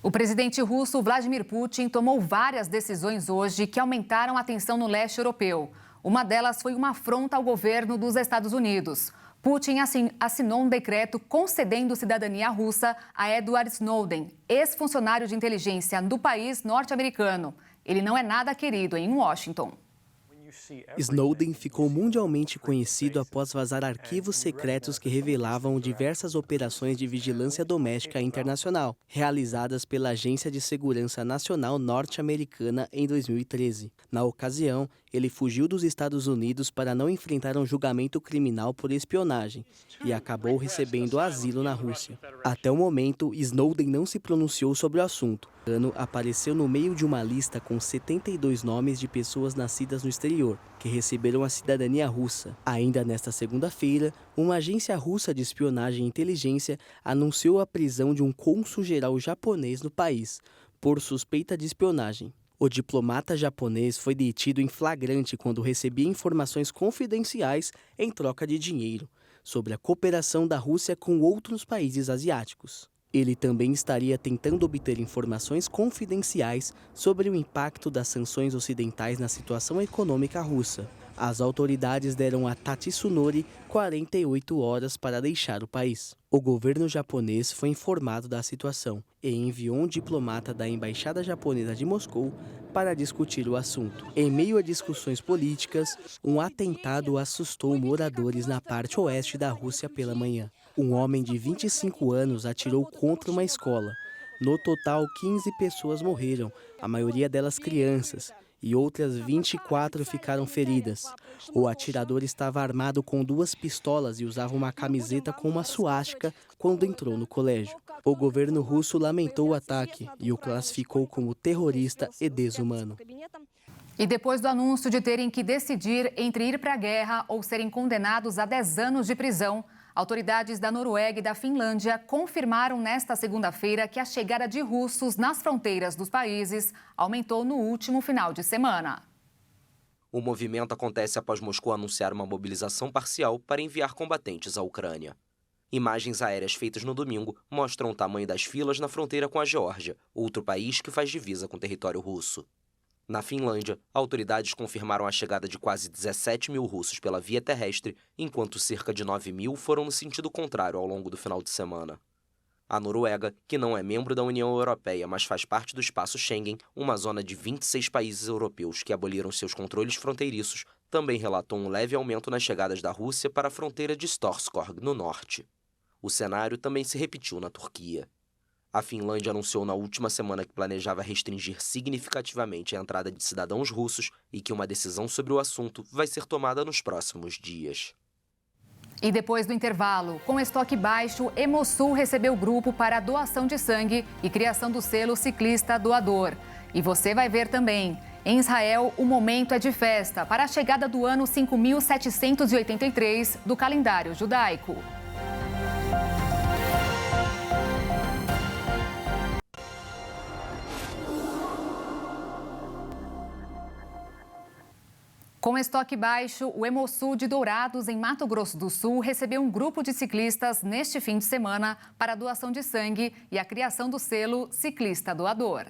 O presidente russo Vladimir Putin tomou várias decisões hoje que aumentaram a tensão no leste europeu. Uma delas foi uma afronta ao governo dos Estados Unidos. Putin assinou um decreto concedendo cidadania russa a Edward Snowden, ex-funcionário de inteligência do país norte-americano. Ele não é nada querido em Washington. Snowden ficou mundialmente conhecido após vazar arquivos secretos que revelavam diversas operações de vigilância doméstica internacional, realizadas pela Agência de Segurança Nacional norte-americana em 2013. Na ocasião, ele fugiu dos Estados Unidos para não enfrentar um julgamento criminal por espionagem e acabou recebendo asilo na Rússia. Até o momento, Snowden não se pronunciou sobre o assunto. O ano apareceu no meio de uma lista com 72 nomes de pessoas nascidas no exterior, que receberam a cidadania russa. Ainda nesta segunda-feira, uma agência russa de espionagem e inteligência anunciou a prisão de um cônsul-geral japonês no país, por suspeita de espionagem. O diplomata japonês foi detido em flagrante quando recebia informações confidenciais em troca de dinheiro sobre a cooperação da Rússia com outros países asiáticos. Ele também estaria tentando obter informações confidenciais sobre o impacto das sanções ocidentais na situação econômica russa. As autoridades deram a Tatsunori 48 horas para deixar o país. O governo japonês foi informado da situação e enviou um diplomata da Embaixada Japonesa de Moscou para discutir o assunto. Em meio a discussões políticas, um atentado assustou moradores na parte oeste da Rússia pela manhã. Um homem de 25 anos atirou contra uma escola. No total, 15 pessoas morreram, a maioria delas crianças, e outras 24 ficaram feridas. O atirador estava armado com 2 pistolas e usava uma camiseta com uma suástica quando entrou no colégio. O governo russo lamentou o ataque e o classificou como terrorista e desumano. E depois do anúncio de terem que decidir entre ir para a guerra ou serem condenados a 10 anos de prisão, autoridades da Noruega e da Finlândia confirmaram nesta segunda-feira que a chegada de russos nas fronteiras dos países aumentou no último final de semana. O movimento acontece após Moscou anunciar uma mobilização parcial para enviar combatentes à Ucrânia. Imagens aéreas feitas no domingo mostram o tamanho das filas na fronteira com a Geórgia, outro país que faz divisa com o território russo. Na Finlândia, autoridades confirmaram a chegada de quase 17 mil russos pela via terrestre, enquanto cerca de 9 mil foram no sentido contrário ao longo do final de semana. A Noruega, que não é membro da União Europeia, mas faz parte do espaço Schengen, uma zona de 26 países europeus que aboliram seus controles fronteiriços, também relatou um leve aumento nas chegadas da Rússia para a fronteira de Storskog, no norte. O cenário também se repetiu na Turquia. A Finlândia anunciou na última semana que planejava restringir significativamente a entrada de cidadãos russos e que uma decisão sobre o assunto vai ser tomada nos próximos dias. E depois do intervalo, com estoque baixo, Hemosul recebeu o grupo para a doação de sangue e criação do selo Ciclista Doador. E você vai ver também. Em Israel, o momento é de festa para a chegada do ano 5783 do calendário judaico. Com estoque baixo, o Hemosul de Dourados, em Mato Grosso do Sul, recebeu um grupo de ciclistas neste fim de semana para a doação de sangue e a criação do selo Ciclista Doador.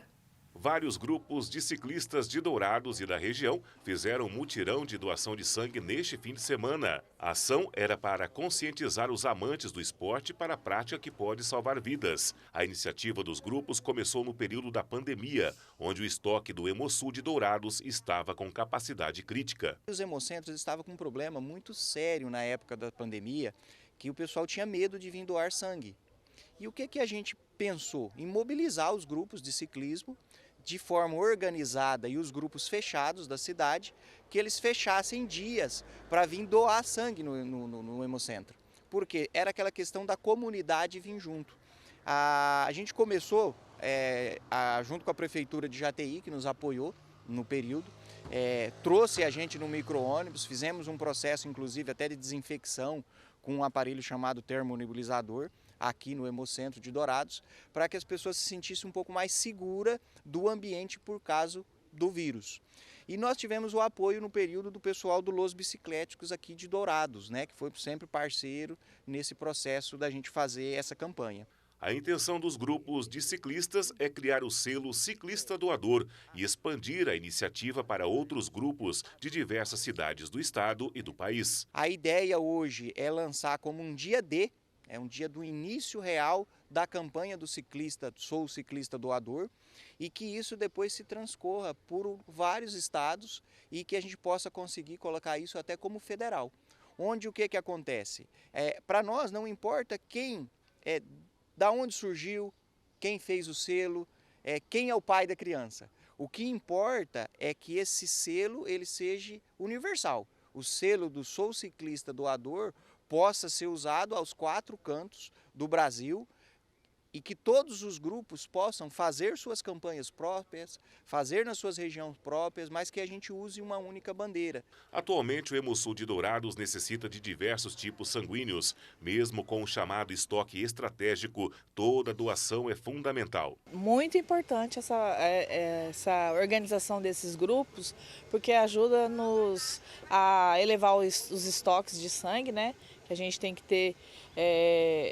Vários grupos de ciclistas de Dourados e da região fizeram um mutirão de doação de sangue neste fim de semana. A ação era para conscientizar os amantes do esporte para a prática que pode salvar vidas. A iniciativa dos grupos começou no período da pandemia, onde o estoque do Hemosul de Dourados estava com capacidade crítica. Os hemocentros estavam com um problema muito sério na época da pandemia, que o pessoal tinha medo de vir doar sangue. E o que a gente pensou? Em mobilizar os grupos de ciclismo de forma organizada e os grupos fechados da cidade, que eles fechassem dias para vir doar sangue no Hemocentro. Porque era aquela questão da comunidade vir junto. A gente começou, junto com a Prefeitura de Jataí, que nos apoiou no período, trouxe a gente no micro-ônibus, fizemos um processo, inclusive, até de desinfecção com um aparelho chamado termonebulizador, aqui no Hemocentro de Dourados, para que as pessoas se sentissem um pouco mais seguras do ambiente por causa do vírus. E nós tivemos o apoio no período do pessoal do Los Bicicléticos aqui de Dourados, né, que foi sempre parceiro nesse processo da gente fazer essa campanha. A intenção dos grupos de ciclistas é criar o selo Ciclista Doador e expandir a iniciativa para outros grupos de diversas cidades do estado e do país. A ideia hoje é lançar como um dia D, é um dia do início real da campanha do ciclista, Sou Ciclista Doador, e que isso depois se transcorra por vários estados e que a gente possa conseguir colocar isso até como federal. Onde o que acontece? Para nós não importa quem, da onde surgiu, quem fez o selo, quem é o pai da criança. O que importa é que esse selo ele seja universal. O selo do Sou Ciclista Doador possa ser usado aos 4 cantos do Brasil e que todos os grupos possam fazer suas campanhas próprias, fazer nas suas regiões próprias, mas que a gente use uma única bandeira. Atualmente, o Hemosul de Dourados necessita de diversos tipos sanguíneos. Mesmo com o chamado estoque estratégico, toda doação é fundamental. Muito importante essa organização desses grupos, porque ajuda-nos a elevar os estoques de sangue, né? Que a gente tem que ter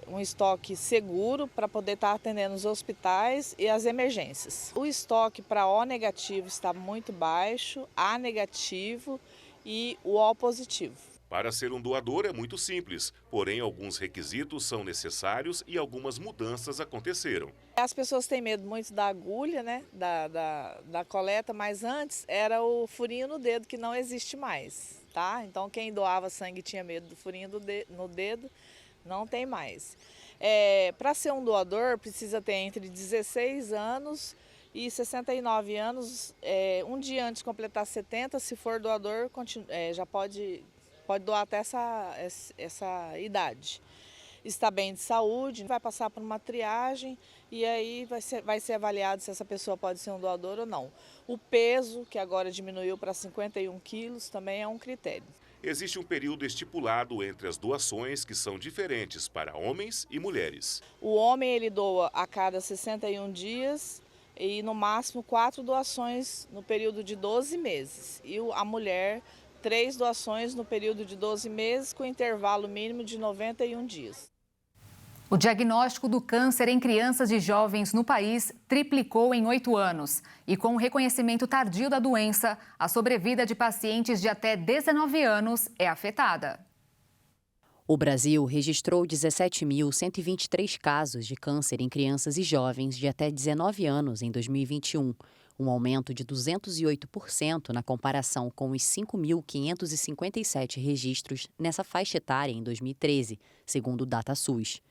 um estoque seguro para poder estar atendendo os hospitais e as emergências. O estoque para O negativo está muito baixo, A negativo e o O positivo. Para ser um doador é muito simples, porém alguns requisitos são necessários e algumas mudanças aconteceram. As pessoas têm medo muito da agulha, né, da coleta, mas antes era o furinho no dedo, que não existe mais. Tá? Então quem doava sangue tinha medo do furinho no dedo, não tem mais. Para ser um doador precisa ter entre 16 anos e 69 anos, um dia antes de completar 70, se for doador já pode doar até essa idade. Está bem de saúde, vai passar por uma triagem e aí vai ser avaliado se essa pessoa pode ser um doador ou não. O peso, que agora diminuiu para 51 quilos, também é um critério. Existe um período estipulado entre as doações que são diferentes para homens e mulheres. O homem ele doa a cada 61 dias e no máximo 4 doações no período de 12 meses. E a mulher, 3 doações no período de 12 meses com intervalo mínimo de 91 dias. O diagnóstico do câncer em crianças e jovens no país triplicou em 8 anos. E com o reconhecimento tardio da doença, a sobrevida de pacientes de até 19 anos é afetada. O Brasil registrou 17.123 casos de câncer em crianças e jovens de até 19 anos em 2021, um aumento de 208% na comparação com os 5.557 registros nessa faixa etária em 2013, segundo o DataSUS.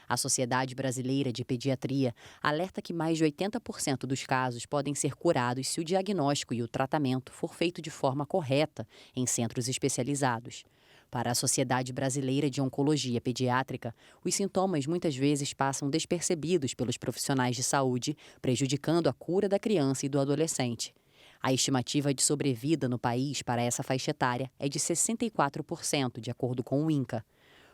A Sociedade Brasileira de Pediatria alerta que mais de 80% dos casos podem ser curados se o diagnóstico e o tratamento for feito de forma correta em centros especializados. Para a Sociedade Brasileira de Oncologia Pediátrica, os sintomas muitas vezes passam despercebidos pelos profissionais de saúde, prejudicando a cura da criança e do adolescente. A estimativa de sobrevida no país para essa faixa etária é de 64%, de acordo com o INCA.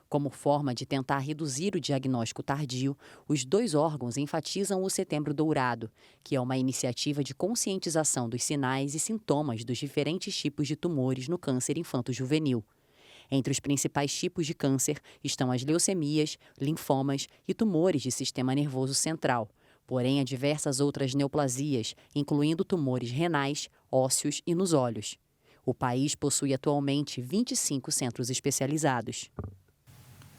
Como forma de tentar reduzir o diagnóstico tardio, os 2 órgãos enfatizam o Setembro Dourado, que é uma iniciativa de conscientização dos sinais e sintomas dos diferentes tipos de tumores no câncer infanto-juvenil. Entre os principais tipos de câncer estão as leucemias, linfomas e tumores de sistema nervoso central. Porém, há diversas outras neoplasias, incluindo tumores renais, ósseos e nos olhos. O país possui atualmente 25 centros especializados.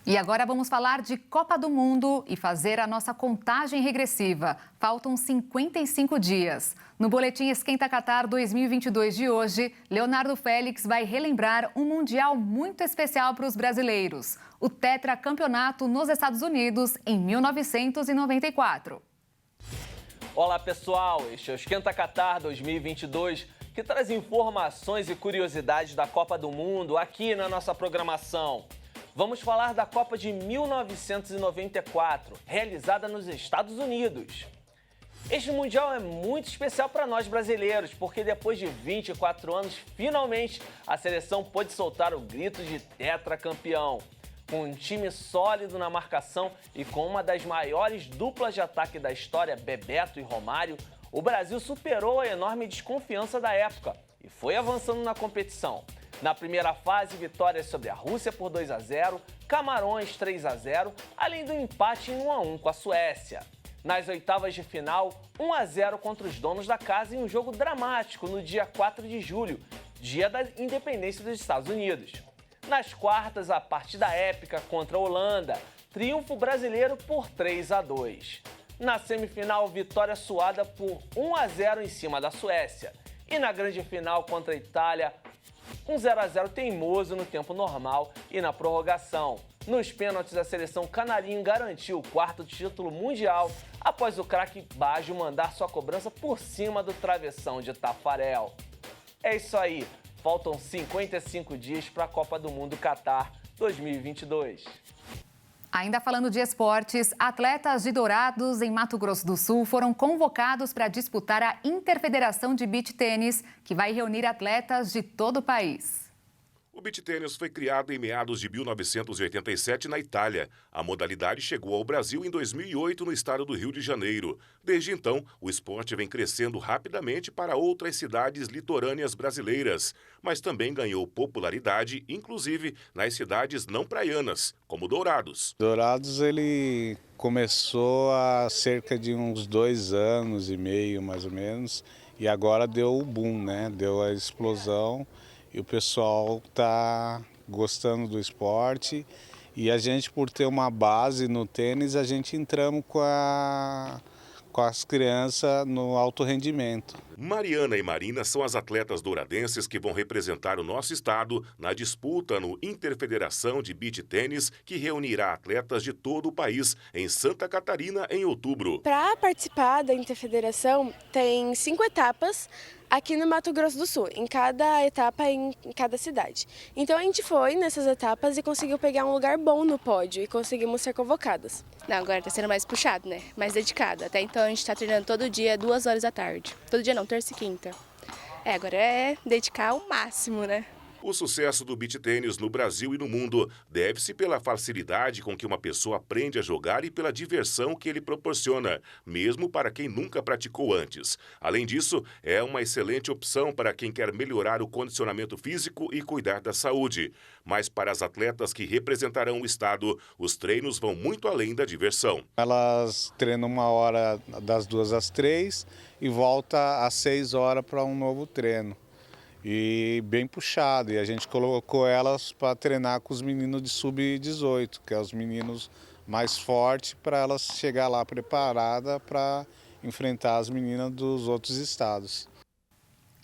E agora vamos falar de Copa do Mundo e fazer a nossa contagem regressiva. Faltam 55 dias. No Boletim Esquenta Qatar 2022 de hoje, Leonardo Félix vai relembrar um Mundial muito especial para os brasileiros. O tetracampeonato nos Estados Unidos em 1994. Olá pessoal, este é o Esquenta Qatar 2022, que traz informações e curiosidades da Copa do Mundo aqui na nossa programação. Vamos falar da Copa de 1994, realizada nos Estados Unidos. Este Mundial é muito especial para nós brasileiros, porque depois de 24 anos, finalmente a seleção pôde soltar o grito de tetracampeão. Com um time sólido na marcação e com uma das maiores duplas de ataque da história, Bebeto e Romário, o Brasil superou a enorme desconfiança da época e foi avançando na competição. Na primeira fase, vitórias sobre a Rússia por 2-0, Camarões 3-0, além do empate em 1-1 com a Suécia. Nas oitavas de final, 1-0 contra os donos da casa em um jogo dramático no dia 4 de julho, dia da independência dos Estados Unidos. Nas quartas, a partida épica contra a Holanda, triunfo brasileiro por 3-2. Na semifinal, vitória suada por 1-0 em cima da Suécia. E na grande final contra a Itália, um 0-0 teimoso no tempo normal e na prorrogação. Nos pênaltis, a seleção canarinho garantiu o 4º título mundial após o craque Baggio mandar sua cobrança por cima do travessão de Tafarel. É isso aí, faltam 55 dias para a Copa do Mundo Qatar 2022. Ainda falando de esportes, atletas de Dourados, em Mato Grosso do Sul, foram convocados para disputar a Interfederação de Beach Tênis, que vai reunir atletas de todo o país. O beach tênis foi criado em meados de 1987 na Itália. A modalidade chegou ao Brasil em 2008 no estado do Rio de Janeiro. Desde então, o esporte vem crescendo rapidamente para outras cidades litorâneas brasileiras, mas também ganhou popularidade, inclusive nas cidades não praianas, como Dourados. Dourados ele começou há cerca de uns 2 anos e meio, mais ou menos, e agora deu o boom, né? Deu a explosão. E o pessoal está gostando do esporte e a gente, por ter uma base no tênis, a gente entramos com as crianças no alto rendimento. Mariana e Marina são as atletas douradenses que vão representar o nosso estado na disputa no Interfederação de Beach Tênis, que reunirá atletas de todo o país em Santa Catarina em outubro. Para participar da Interfederação, tem 5 etapas aqui no Mato Grosso do Sul, em cada etapa em cada cidade. Então a gente foi nessas etapas e conseguiu pegar um lugar bom no pódio e conseguimos ser convocadas. Não, agora está sendo mais puxado, né? Mais dedicado. Até então a gente está treinando todo dia, 2 horas da tarde. Todo dia não, terça e quinta. Agora é dedicar ao máximo, né? O sucesso do beach tênis no Brasil e no mundo deve-se pela facilidade com que uma pessoa aprende a jogar e pela diversão que ele proporciona, mesmo para quem nunca praticou antes. Além disso, é uma excelente opção para quem quer melhorar o condicionamento físico e cuidar da saúde. Mas para as atletas que representarão o estado, os treinos vão muito além da diversão. Elas treinam 1 hora das 2 às 3 e volta às 6 horas para um novo treino. E bem puxado, e a gente colocou elas para treinar com os meninos de sub-18, que é os meninos mais fortes, para elas chegar lá preparada para enfrentar as meninas dos outros estados.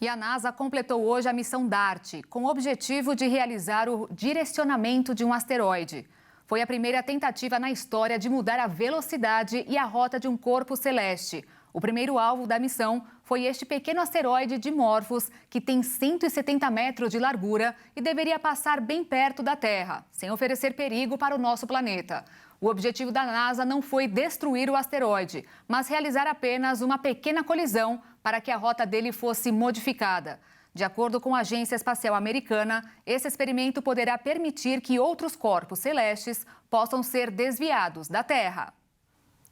E a NASA completou hoje a missão DART, com o objetivo de realizar o direcionamento de um asteroide. Foi a primeira tentativa na história de mudar a velocidade e a rota de um corpo celeste. O primeiro alvo da missão foi este pequeno asteroide Dimorphos, que tem 170 metros de largura e deveria passar bem perto da Terra, sem oferecer perigo para o nosso planeta. O objetivo da NASA não foi destruir o asteroide, mas realizar apenas uma pequena colisão para que a rota dele fosse modificada. De acordo com a Agência Espacial Americana, esse experimento poderá permitir que outros corpos celestes possam ser desviados da Terra.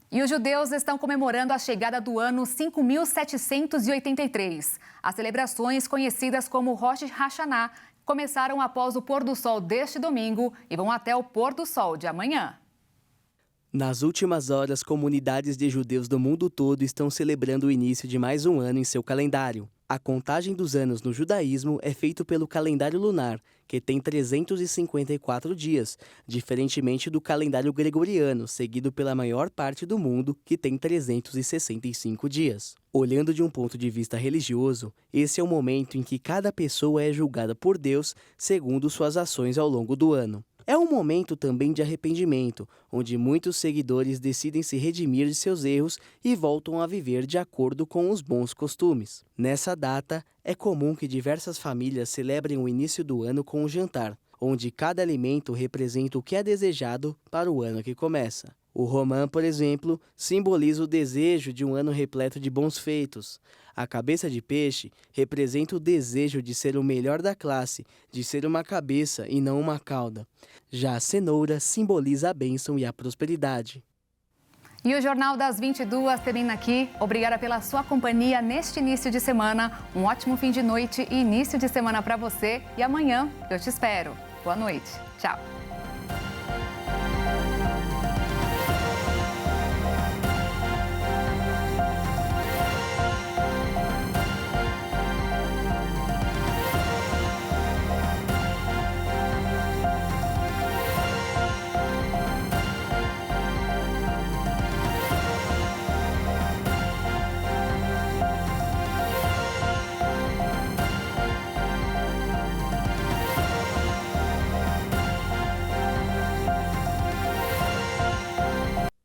E os judeus estão comemorando a chegada do ano 5783. As celebrações, conhecidas como Rosh Hashanah, começaram após o pôr do sol deste domingo e vão até o pôr do sol de amanhã. Nas últimas horas, comunidades de judeus do mundo todo estão celebrando o início de mais um ano em seu calendário. A contagem dos anos no judaísmo é feita pelo calendário lunar, que tem 354 dias, diferentemente do calendário gregoriano, seguido pela maior parte do mundo, que tem 365 dias. Olhando de um ponto de vista religioso, esse é o momento em que cada pessoa é julgada por Deus segundo suas ações ao longo do ano. É um momento também de arrependimento, onde muitos seguidores decidem se redimir de seus erros e voltam a viver de acordo com os bons costumes. Nessa data, é comum que diversas famílias celebrem o início do ano com um jantar, onde cada alimento representa o que é desejado para o ano que começa. O romã, por exemplo, simboliza o desejo de um ano repleto de bons feitos. A cabeça de peixe representa o desejo de ser o melhor da classe, de ser uma cabeça e não uma cauda. Já a cenoura simboliza a bênção e a prosperidade. E o Jornal das 22 termina aqui. Obrigada pela sua companhia neste início de semana. Um ótimo fim de noite e início de semana para você. E amanhã eu te espero. Boa noite. Tchau.